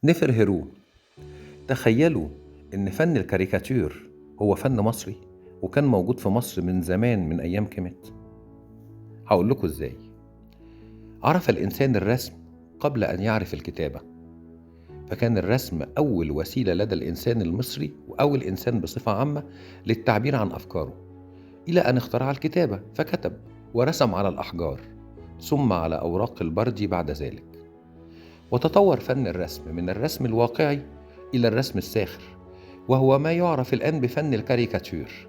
نفر هيرو. تخيلوا إن فن الكاريكاتير هو فن مصري وكان موجود في مصر من زمان من أيام كيميت. هقول لكم إزاي. عرف الإنسان الرسم قبل أن يعرف الكتابة، فكان الرسم أول وسيلة لدى الإنسان المصري أو الإنسان بصفة عامة للتعبير عن أفكاره، إلى أن اخترع الكتابة فكتب ورسم على الأحجار ثم على أوراق البردي بعد ذلك. وتطور فن الرسم من الرسم الواقعي إلى الرسم الساخر، وهو ما يعرف الآن بفن الكاريكاتير.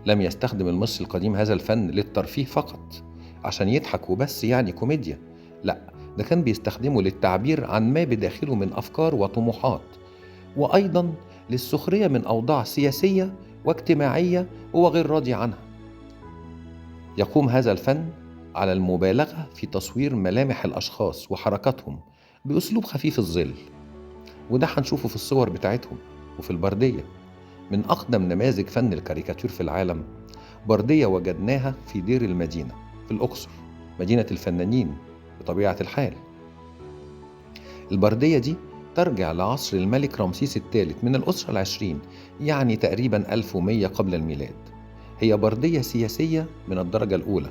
لم يستخدم المصري القديم هذا الفن للترفيه فقط عشان يضحك وبس، يعني كوميديا، لا، ده كان بيستخدمه للتعبير عن ما بداخله من أفكار وطموحات، وأيضا للسخرية من أوضاع سياسية واجتماعية هو غير راضي عنها. يقوم هذا الفن على المبالغة في تصوير ملامح الأشخاص وحركاتهم بأسلوب خفيف الظل، وده هنشوفه في الصور بتاعتهم وفي البردية. من أقدم نماذج فن الكاريكاتير في العالم بردية وجدناها في دير المدينة في الأقصر، مدينة الفنانين بطبيعة الحال. البردية دي ترجع لعصر الملك رمسيس الثالث من الأسرة العشرين، يعني تقريبا 1100 قبل الميلاد. هي بردية سياسية من الدرجة الأولى،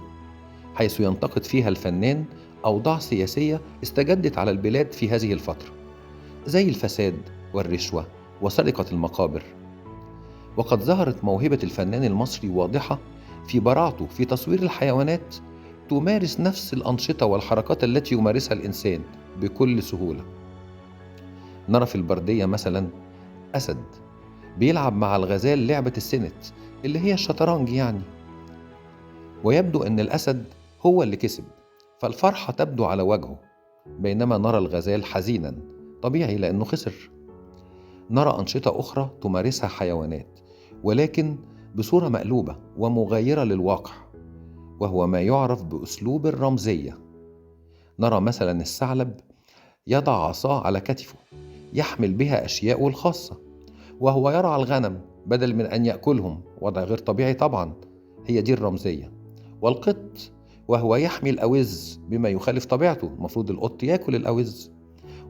حيث ينتقد فيها الفنان أوضاع سياسية استجدت على البلاد في هذه الفترة، زي الفساد والرشوة وسرقة المقابر. وقد ظهرت موهبة الفنان المصري واضحة في براعته في تصوير الحيوانات تمارس نفس الأنشطة والحركات التي يمارسها الإنسان بكل سهولة. نرى في البردية مثلا أسد بيلعب مع الغزال لعبة السنت اللي هي الشطرنج يعني، ويبدو أن الأسد هو اللي كسب، فالفرحة تبدو على وجهه، بينما نرى الغزال حزينا، طبيعي لأنه خسر. نرى أنشطة أخرى تمارسها حيوانات ولكن بصورة مقلوبة ومغايرة للواقع، وهو ما يعرف بأسلوب الرمزية. نرى مثلا الثعلب يضع عصاه على كتفه يحمل بها أشياءه الخاصة، وهو يرعى الغنم بدل من أن يأكلهم، وضع غير طبيعي طبعا، هي دي الرمزية. والقط وهو يحمي الأوز بما يخالف طبيعته، المفروض القط يأكل الأوز.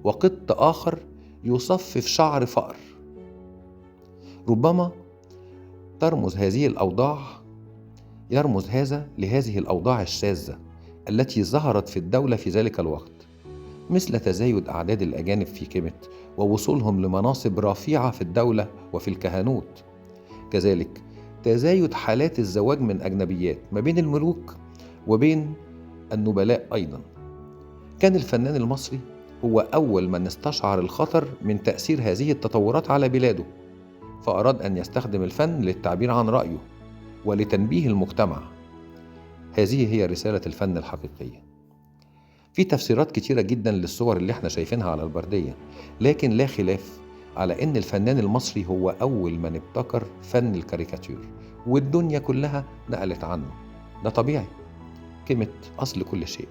وقط آخر يصفف شعر فأر. ربما يرمز هذا لهذه الأوضاع الشاذة التي ظهرت في الدولة في ذلك الوقت، مثل تزايد أعداد الأجانب في كيميت ووصولهم لمناصب رفيعة في الدولة وفي الكهنوت. كذلك تزايد حالات الزواج من أجنبيات ما بين الملوك وبين النبلاء أيضا. كان الفنان المصري هو أول من استشعر الخطر من تأثير هذه التطورات على بلاده، فأراد أن يستخدم الفن للتعبير عن رأيه ولتنبيه المجتمع. هذه هي رسالة الفن الحقيقية. في تفسيرات كتيرة جدا للصور اللي احنا شايفينها على البردية، لكن لا خلاف على ان الفنان المصري هو اول من ابتكر فن الكاريكاتير، والدنيا كلها نقلت عنه. ده طبيعي، كلمة اصل كل شيء.